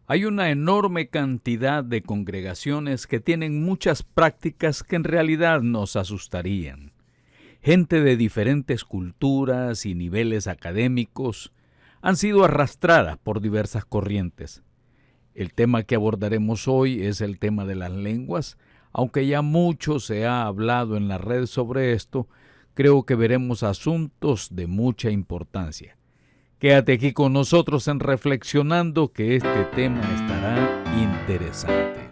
Hay una enorme cantidad de congregaciones que tienen muchas prácticas que en realidad nos asustarían. Gente de diferentes culturas y niveles académicos han sido arrastradas por diversas corrientes. El tema que abordaremos hoy es el tema de las lenguas. Aunque ya mucho se ha hablado en la red sobre esto, creo que veremos asuntos de mucha importancia. Quédate aquí con nosotros en Reflexionando, que este tema estará interesante.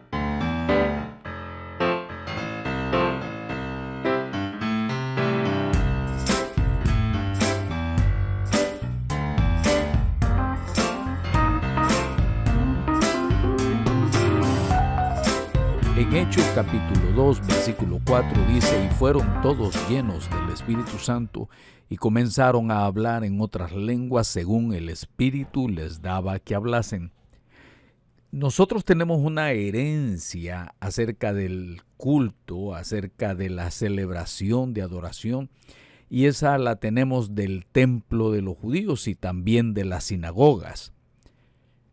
En Hechos capítulo 2, versículo 4 dice: y fueron todos llenos del Espíritu Santo y comenzaron a hablar en otras lenguas según el Espíritu les daba que hablasen. Nosotros tenemos una herencia acerca del culto, acerca de la celebración de adoración, y esa la tenemos del templo de los judíos y también de las sinagogas.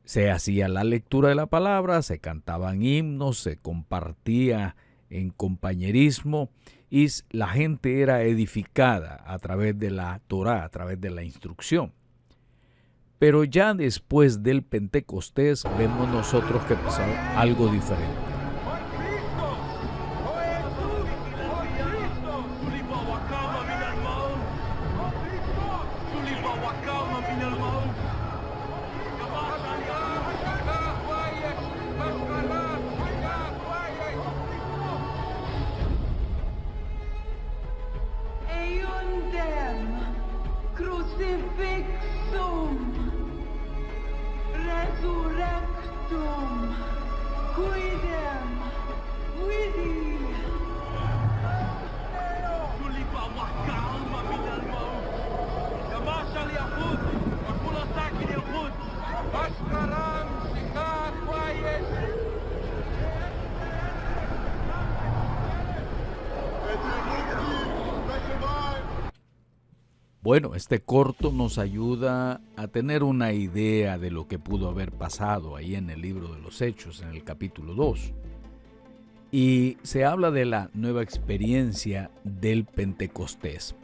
Se hacía la lectura de la palabra, se cantaban himnos, se compartía en compañerismo y la gente era edificada a través de la Torá, a través de la instrucción. Pero ya después del Pentecostés vemos nosotros que pasó algo diferente. Bueno, este corto nos ayuda a tener una idea de lo que pudo haber pasado ahí en el libro de los Hechos, en el capítulo 2. Y se habla de la nueva experiencia del Pentecostés.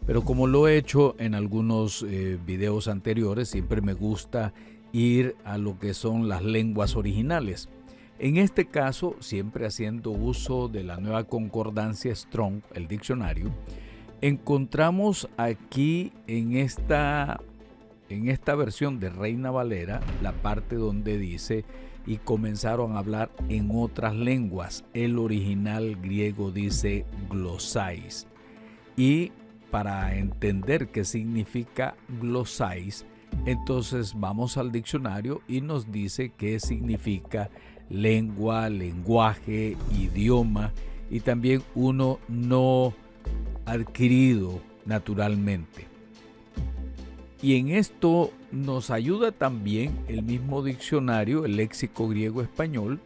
Pero como lo he hecho en algunos videos anteriores, siempre me gusta ir a lo que son las lenguas originales. En este caso, siempre haciendo uso de la nueva concordancia Strong, el diccionario, encontramos aquí en esta versión de Reina Valera la parte donde dice: y comenzaron a hablar en otras lenguas. El original griego dice glosais. Y para entender qué significa glosais, entonces vamos al diccionario y nos dice qué significa lengua, lenguaje, idioma y también uno no adquirido naturalmente. Y en esto nos ayuda también el mismo diccionario, el léxico griego-español,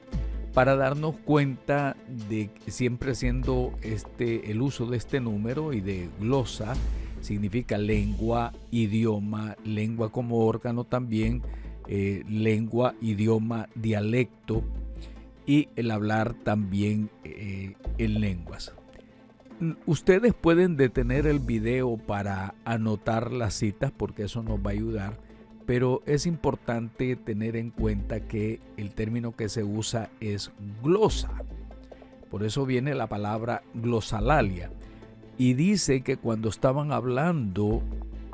para darnos cuenta de que siempre siendo el uso de este número y de glosa, significa lengua, idioma, lengua como órgano también, lengua, idioma, dialecto y el hablar también en lenguas. Ustedes pueden detener el video para anotar las citas porque eso nos va a ayudar, pero es importante tener en cuenta que el término que se usa es glosa. Por eso viene la palabra glosalalia. Y dice que cuando estaban hablando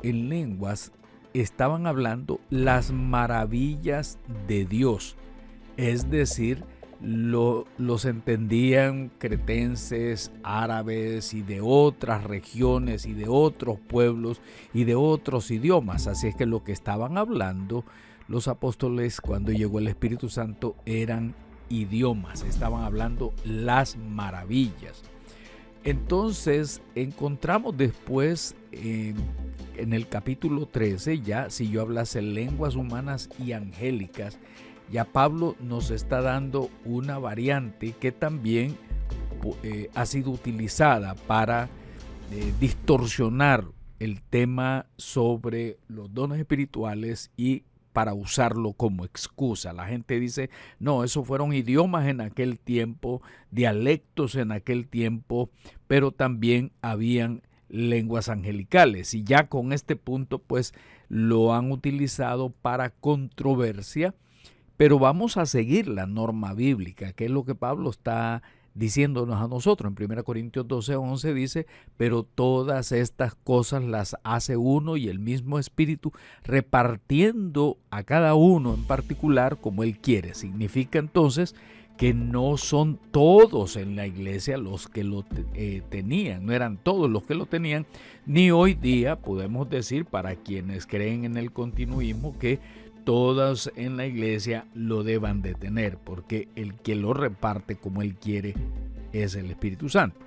en lenguas, estaban hablando las maravillas de Dios. Es decir, los entendían cretenses, árabes y de otras regiones y de otros pueblos y de otros idiomas. Así es que lo que estaban hablando los apóstoles cuando llegó el Espíritu Santo eran idiomas, estaban hablando las maravillas. Entonces encontramos después en el capítulo 13, ya si yo hablase lenguas humanas y angélicas, ya Pablo nos está dando una variante que también ha sido utilizada para distorsionar el tema sobre los dones espirituales y para usarlo como excusa. La gente dice, no, esos fueron idiomas en aquel tiempo, dialectos en aquel tiempo, pero también habían lenguas angelicales. Y ya con este punto, pues, lo han utilizado para controversia, pero vamos a seguir la norma bíblica, que es lo que Pablo está diciéndonos a nosotros. En 1 Corintios 12:11 dice, pero todas estas cosas las hace uno y el mismo Espíritu, repartiendo a cada uno en particular como Él quiere. Significa entonces que no son todos en la iglesia los que lo tenían, no eran todos los que lo tenían, ni hoy día podemos decir, para quienes creen en el continuismo, que todos en la iglesia lo deban de tener, porque el que lo reparte como Él quiere es el Espíritu Santo.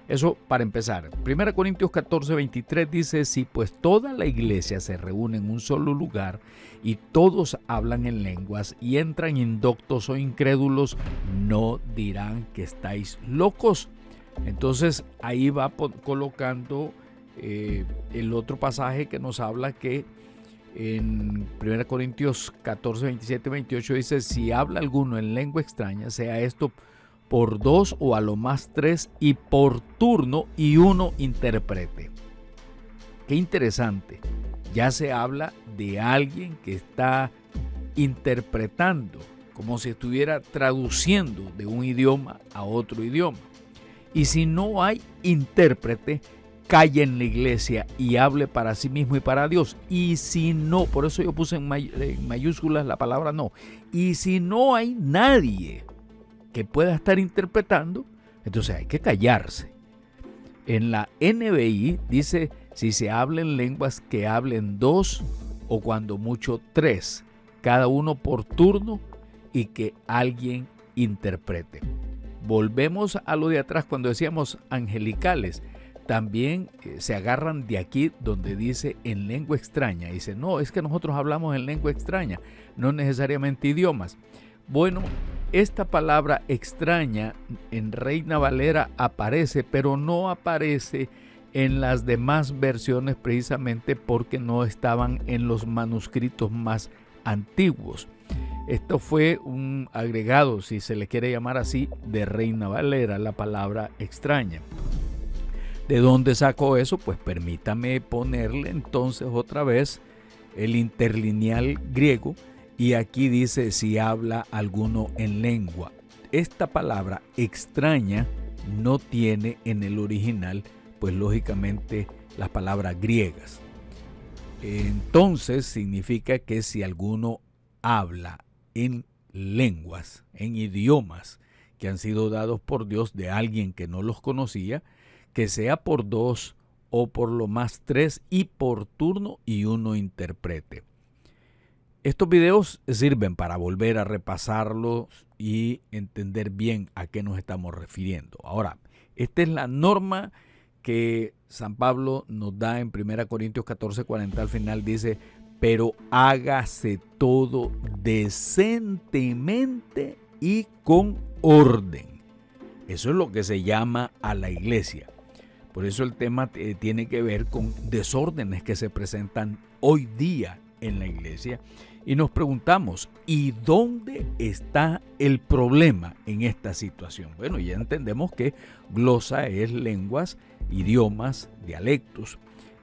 Eso para empezar. 1 Corintios 14:23 dice, si pues toda la iglesia se reúne en un solo lugar y todos hablan en lenguas y entran indoctos o incrédulos, no dirán que estáis locos. Entonces ahí va colocando el otro pasaje que nos habla que en 1 Corintios 14, 27 y 28 dice, si habla alguno en lengua extraña, sea esto por 2 o a lo más 3 y por turno y uno interprete. Qué interesante. Ya se habla de alguien que está interpretando, como si estuviera traduciendo de un idioma a otro idioma. Y si no hay intérprete, calle en la iglesia y hable para sí mismo y para Dios. Y si no, por eso yo puse en mayúsculas la palabra no. Y si no hay nadie que pueda estar interpretando, entonces hay que callarse. En la NBI dice, si se hablan lenguas, que hablen 2 o cuando mucho 3, cada uno por turno, y que alguien interprete. Volvemos a lo de atrás cuando decíamos angelicales. También se agarran de aquí donde dice en lengua extraña. Dice, no, es que nosotros hablamos en lengua extraña, no necesariamente idiomas. Bueno, esta palabra extraña en Reina Valera aparece, pero no aparece en las demás versiones precisamente porque no estaban en los manuscritos más antiguos. Esto fue un agregado, si se le quiere llamar así, de Reina Valera, la palabra extraña. ¿De dónde sacó eso? Pues permítame ponerle entonces otra vez el interlineal griego y aquí dice si habla alguno en lengua. Esta palabra extraña no tiene en el original, pues lógicamente las palabras griegas. Entonces significa que si alguno habla en lenguas, en idiomas que han sido dados por Dios de alguien que no los conocía, que sea por 2 o por lo más 3 y por turno y uno interprete. Estos videos sirven para volver a repasarlos y entender bien a qué nos estamos refiriendo. Ahora, esta es la norma que San Pablo nos da en 1 Corintios 14:40 al final, dice, pero hágase todo decentemente y con orden. Eso es lo que se llama a la iglesia. Por eso el tema tiene que ver con desórdenes que se presentan hoy día en la iglesia. Y nos preguntamos, ¿y dónde está el problema en esta situación? Bueno, ya entendemos que glosa es lenguas, idiomas, dialectos.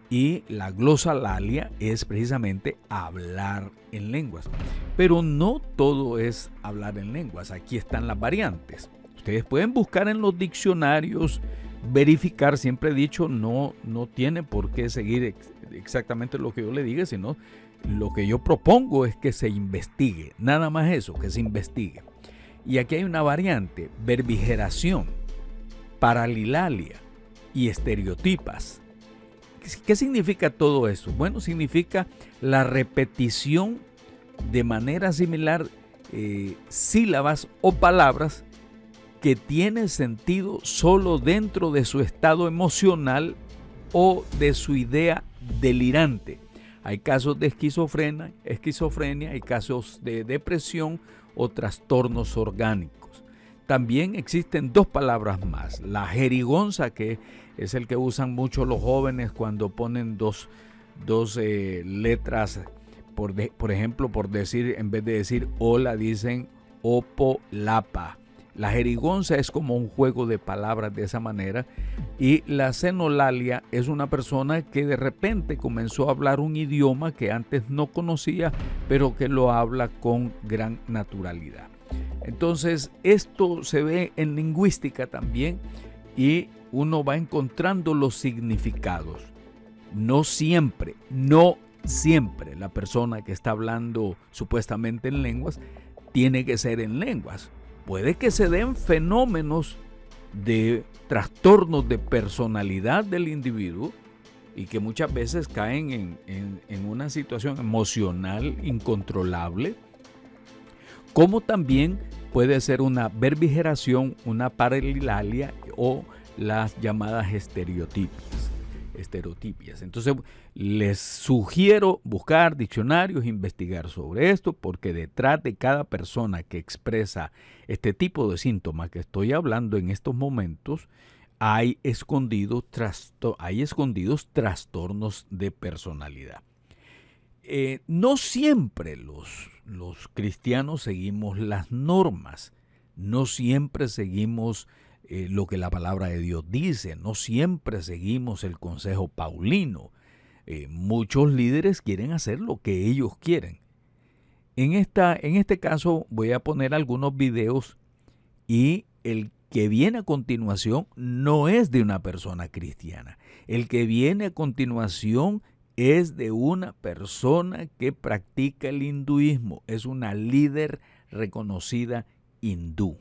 Y la glosalalia es precisamente hablar en lenguas. Pero no todo es hablar en lenguas. Aquí están las variantes. Ustedes pueden buscar en los diccionarios, verificar, siempre he dicho, no tiene por qué seguir exactamente lo que yo le diga, sino lo que yo propongo es que se investigue, nada más eso, que se investigue. Y aquí hay una variante, verbigeración, paralilalia y estereotipas. ¿Qué significa todo eso? Bueno, significa la repetición de manera similar sílabas o palabras que tienen sentido solo dentro de su estado emocional o de su idea delirante. Hay casos de esquizofrenia, hay casos de depresión o trastornos orgánicos. También existen 2 palabras más. La jerigonza, que es el que usan mucho los jóvenes cuando ponen dos letras por ejemplo, por decir, en vez de decir hola, dicen opo lapa. La jerigonza es como un juego de palabras de esa manera, y la xenolalia es una persona que de repente comenzó a hablar un idioma que antes no conocía, pero que lo habla con gran naturalidad. Entonces, esto se ve en lingüística también, y uno va encontrando los significados. No siempre la persona que está hablando supuestamente en lenguas tiene que ser en lenguas. Puede que se den fenómenos de trastornos de personalidad del individuo y que muchas veces caen en una situación emocional incontrolable, como también puede ser una verbigeración, una paralilalia o las llamadas estereotipias. Entonces les sugiero buscar diccionarios, investigar sobre esto, porque detrás de cada persona que expresa este tipo de síntomas que estoy hablando en estos momentos, hay escondidos trastornos de personalidad. No siempre los cristianos seguimos las normas, no siempre seguimos lo que la palabra de Dios dice, no siempre seguimos el consejo paulino. Muchos líderes quieren hacer lo que ellos quieren. En este caso voy a poner algunos videos, y el que viene a continuación no es de una persona cristiana. El que viene a continuación es de una persona que practica el hinduismo. Es una líder reconocida hindú.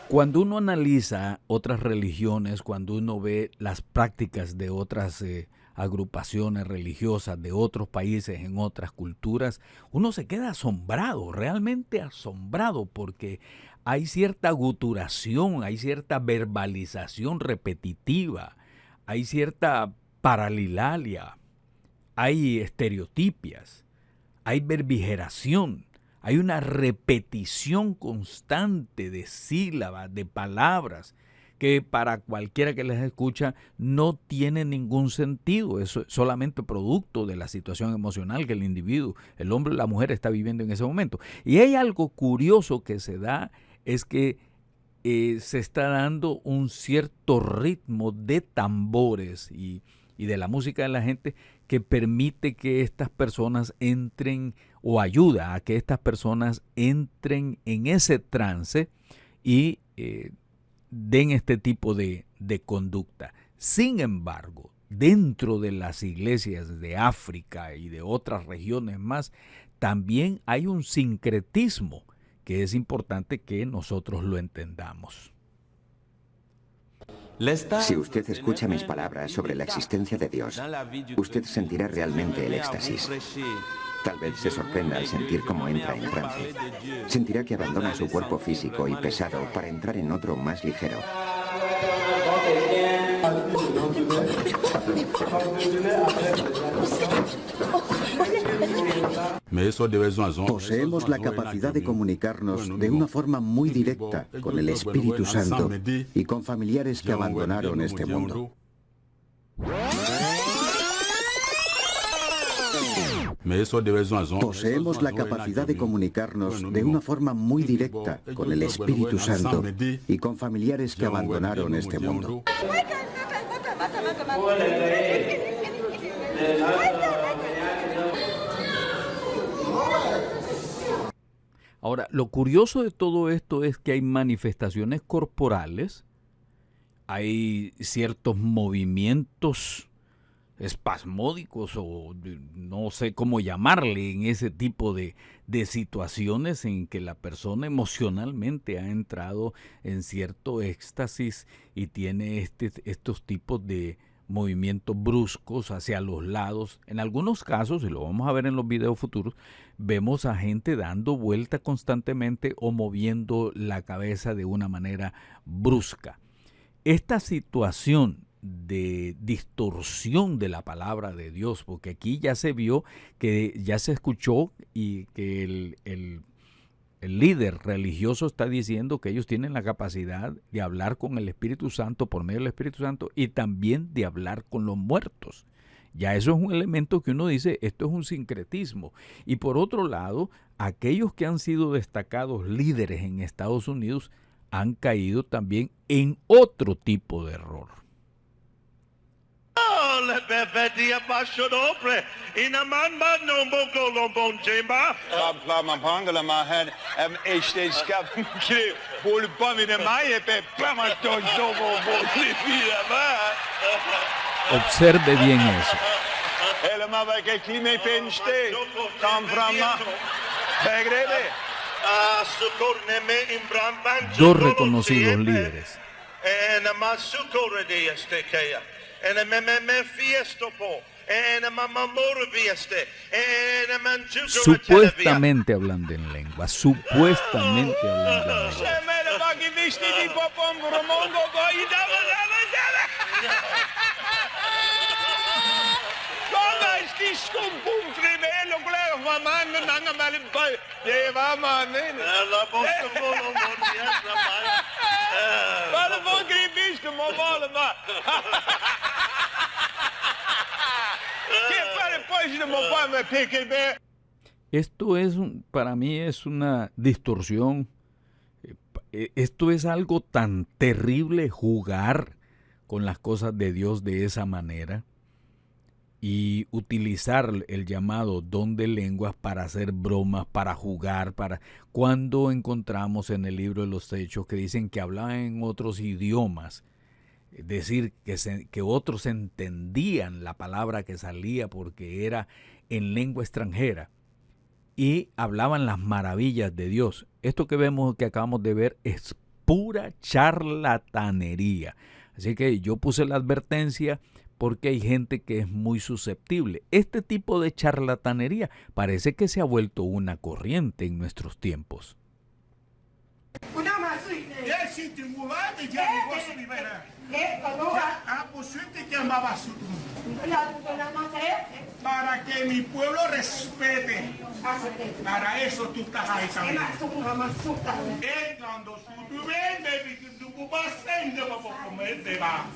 Cuando uno analiza otras religiones, cuando uno ve las prácticas de otras agrupaciones religiosas de otros países, en otras culturas, uno se queda asombrado, realmente asombrado, porque hay cierta guturación, hay cierta verbalización repetitiva, hay cierta paralilalia, hay estereotipias, hay verbigeración. Hay una repetición constante de sílabas, de palabras, que para cualquiera que las escucha no tiene ningún sentido. Eso es solamente producto de la situación emocional que el individuo, el hombre o la mujer, está viviendo en ese momento. Y hay algo curioso que se da, es que se está dando un cierto ritmo de tambores y de la música de la gente que permite que estas personas entren, o ayuda a que estas personas entren en ese trance y den este tipo de conducta. Sin embargo, dentro de las iglesias de África y de otras regiones más, también hay un sincretismo que es importante que nosotros lo entendamos. Si usted escucha mis palabras sobre la existencia de Dios, usted sentirá realmente el éxtasis. Tal vez se sorprenda al sentir cómo entra en trance. Sentirá que abandona su cuerpo físico y pesado para entrar en otro más ligero. Poseemos la capacidad de comunicarnos de una forma muy directa con el Espíritu Santo y con familiares que abandonaron este mundo. Poseemos la capacidad de comunicarnos de una forma muy directa con el Espíritu Santo y con familiares que abandonaron este mundo. Ahora, lo curioso de todo esto es que hay manifestaciones corporales, hay ciertos movimientos espasmódicos, o no sé cómo llamarle, en ese tipo de situaciones en que la persona emocionalmente ha entrado en cierto éxtasis y tiene estos tipos de movimientos bruscos hacia los lados. En algunos casos, y lo vamos a ver en los videos futuros, vemos a gente dando vuelta constantemente o moviendo la cabeza de una manera brusca. Esta situación de distorsión de la palabra de Dios, porque aquí ya se vio, que ya se escuchó y que el líder religioso está diciendo que ellos tienen la capacidad de hablar con el Espíritu Santo por medio del Espíritu Santo y también de hablar con los muertos. Ya eso es un elemento que uno dice, esto es un sincretismo. Y por otro lado, aquellos que han sido destacados líderes en Estados Unidos han caído también en otro tipo de error. Observe bien eso. Dos reconocidos líderes. Supuestamente hablando en lengua, supuestamente hablando en lengua. Esto es, para mí es una distorsión. Esto es algo tan terrible, jugar con las cosas de Dios de esa manera y utilizar el llamado don de lenguas para hacer bromas, para jugar, cuando encontramos en el libro de los Hechos que dicen que hablaban en otros idiomas, es decir, que otros entendían la palabra que salía porque era en lengua extranjera y hablaban las maravillas de Dios. Esto que vemos, que acabamos de ver, es pura charlatanería. Así que yo puse la advertencia porque hay gente que es muy susceptible. Este tipo de charlatanería parece que se ha vuelto una corriente en nuestros tiempos. Para que mi pueblo respete. Para eso tú estás ahí también. Cuando tú ves, tú vas a ser para comer de va.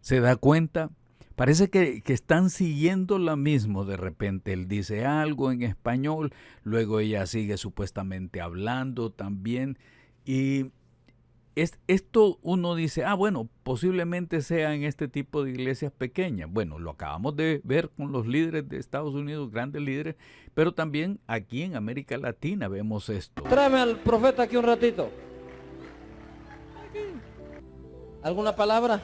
¿Se da cuenta? Parece que están siguiendo lo mismo. De repente él dice algo en español, luego ella sigue supuestamente hablando también. Y esto uno dice, bueno, posiblemente sea en este tipo de iglesias pequeñas. Bueno, lo acabamos de ver con los líderes de Estados Unidos, grandes líderes, pero también aquí en América Latina vemos esto. Tráeme al profeta aquí un ratito. ¿Alguna palabra?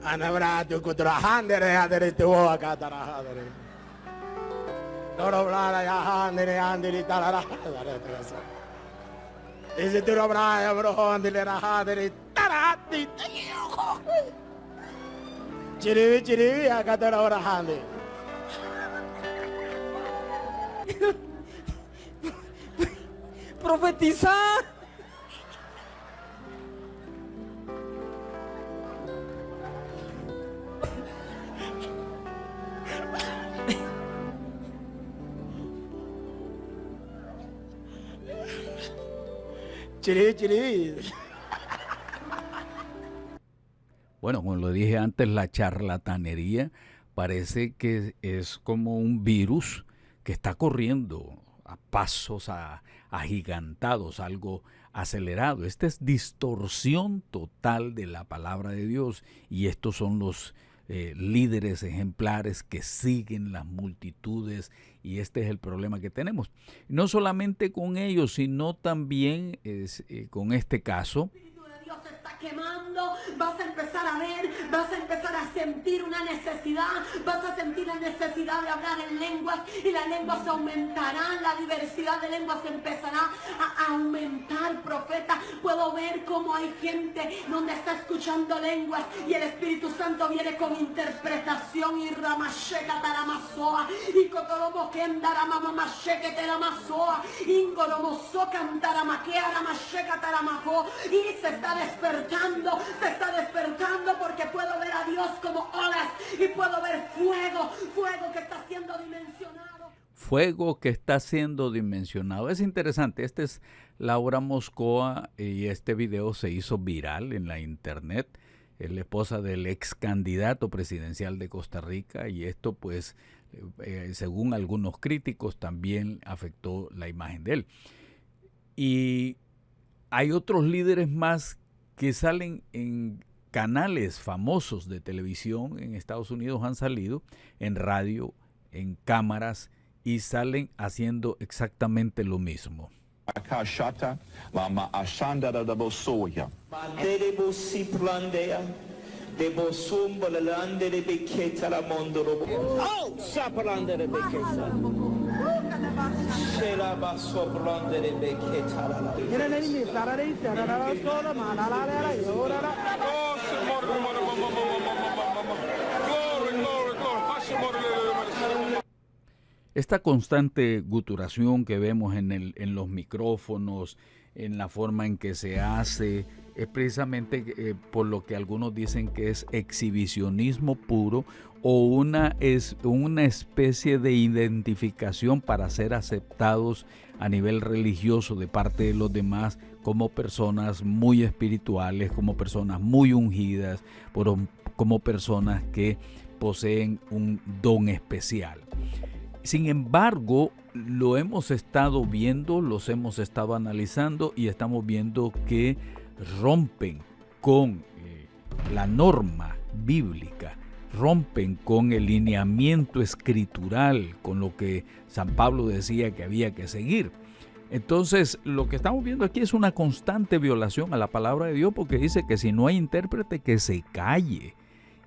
Anabrato kutrahandere hadere tuwa katarahadere. Torobrara yahandere handere tarahadere. Ese torobrara bro handere rahadere tarahati. Chirivi akatarahora hande. Profetizar. Bueno, como lo dije antes, la charlatanería parece que es como un virus que está corriendo a pasos agigantados, algo acelerado. Esta es distorsión total de la palabra de Dios y estos son los líderes ejemplares que siguen las multitudes y este es el problema que tenemos. No solamente con ellos, sino también con este caso. El Espíritu de Dios está quemando, vas a empezar a ver, vas a empezar a sentir una necesidad, vas a sentir la necesidad de hablar en lenguas y las lenguas aumentarán, la diversidad de lenguas empezará a aumentar, profeta. Puedo ver cómo hay gente donde está escuchando lenguas y el Espíritu Santo viene con interpretación y ramasheka taramasoa y cotorobo kendara mamamasheke teramasoa ingoromoso cantaramaquea ramasheka taramajo y se está despertando porque puedo ver a Dios como olas y puedo ver fuego que está siendo dimensionado. Fuego que está siendo dimensionado. Es interesante, esta es Laura Moscoa y este video se hizo viral en la internet. Es la esposa del ex candidato presidencial de Costa Rica y esto pues según algunos críticos también afectó la imagen de él. Y hay otros líderes más que salen en canales famosos de televisión en Estados Unidos, han salido en radio, en cámaras y salen haciendo exactamente lo mismo. Esta constante guturación que vemos en los micrófonos, en la forma en que se hace, es precisamente por lo que algunos dicen que es exhibicionismo puro o una especie de identificación para ser aceptados a nivel religioso de parte de los demás como personas muy espirituales, como personas muy ungidas, como personas que poseen un don especial. Sin embargo, lo hemos estado viendo, los hemos estado analizando y estamos viendo que rompen con la norma bíblica, rompen con el lineamiento escritural, con lo que San Pablo decía que había que seguir. Entonces, lo que estamos viendo aquí es una constante violación a la palabra de Dios porque dice que si no hay intérprete, que se calle.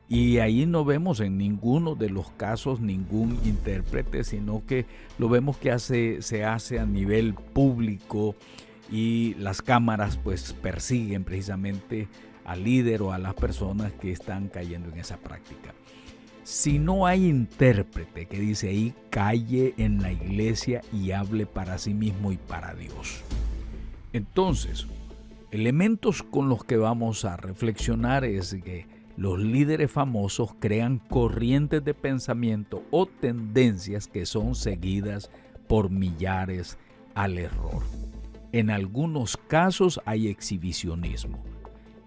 Y ahí no vemos en ninguno de los casos ningún intérprete, sino que lo vemos que se hace a nivel público y las cámaras pues persiguen precisamente al líder o a las personas que están cayendo en esa práctica. Si no hay intérprete, que dice ahí, calle en la iglesia y hable para sí mismo y para Dios. Entonces, elementos con los que vamos a reflexionar es que los líderes famosos crean corrientes de pensamiento o tendencias que son seguidas por millares al error. En algunos casos hay exhibicionismo.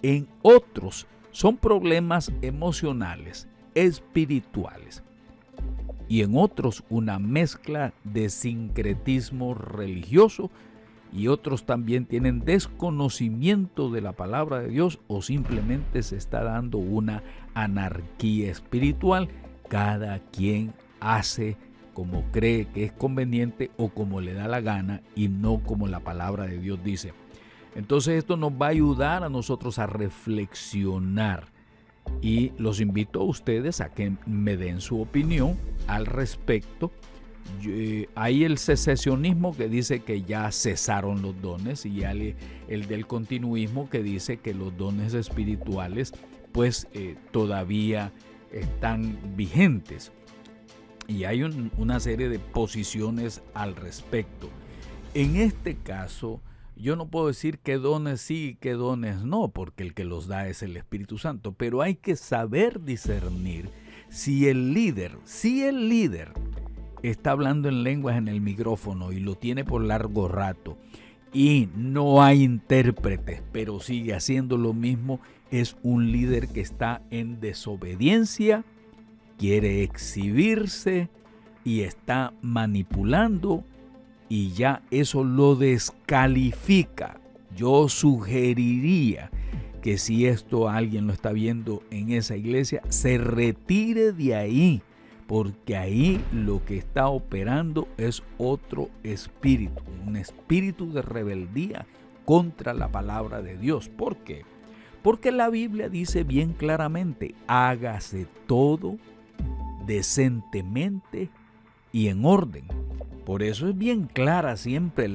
En otros son problemas emocionales, espirituales. Y en otros una mezcla de sincretismo religioso y otros también tienen desconocimiento de la palabra de Dios o simplemente se está dando una anarquía espiritual. Cada quien hace como cree que es conveniente o como le da la gana y no como la palabra de Dios dice. Entonces esto nos va a ayudar a nosotros a reflexionar y los invito a ustedes a que me den su opinión al respecto. Hay el secesionismo que dice que ya cesaron los dones y hay el del continuismo que dice que los dones espirituales pues todavía están vigentes y hay una serie de posiciones al respecto. En este caso yo no puedo decir qué dones sí y qué dones no, porque el que los da es el Espíritu Santo, pero hay que saber discernir si el líder está hablando en lenguas en el micrófono y lo tiene por largo rato y no hay intérpretes, pero sigue haciendo lo mismo, es un líder que está en desobediencia, quiere exhibirse y está manipulando y ya eso lo descalifica. Yo sugeriría que si esto alguien lo está viendo en esa iglesia, se retire de ahí, porque ahí lo que está operando es otro espíritu, un espíritu de rebeldía contra la palabra de Dios. ¿Por qué? Porque la Biblia dice bien claramente, hágase todo decentemente y en orden. Por eso es bien clara siempre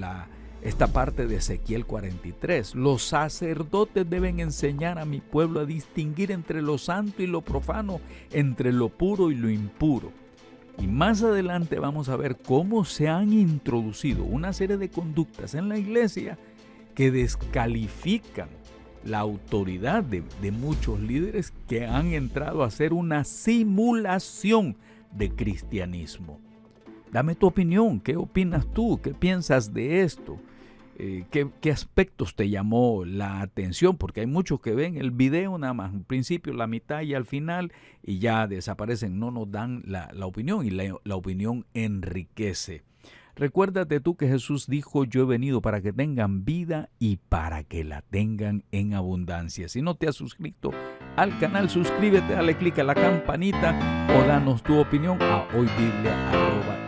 esta parte de Ezequiel 43. Los sacerdotes deben enseñar a mi pueblo a distinguir entre lo santo y lo profano, entre lo puro y lo impuro. Y más adelante vamos a ver cómo se han introducido una serie de conductas en la iglesia que descalifican la autoridad de muchos líderes que han entrado a hacer una simulación de cristianismo. Dame tu opinión, ¿qué opinas tú? ¿Qué piensas de esto? ¿Qué aspectos te llamó la atención? Porque hay muchos que ven el video nada más, al principio, la mitad y al final, y ya desaparecen, no nos dan la opinión, y la opinión enriquece. Recuérdate tú que Jesús dijo, yo he venido para que tengan vida y para que la tengan en abundancia. Si no te has suscrito al canal, suscríbete, dale clic a la campanita o danos tu opinión a hoybiblia.com.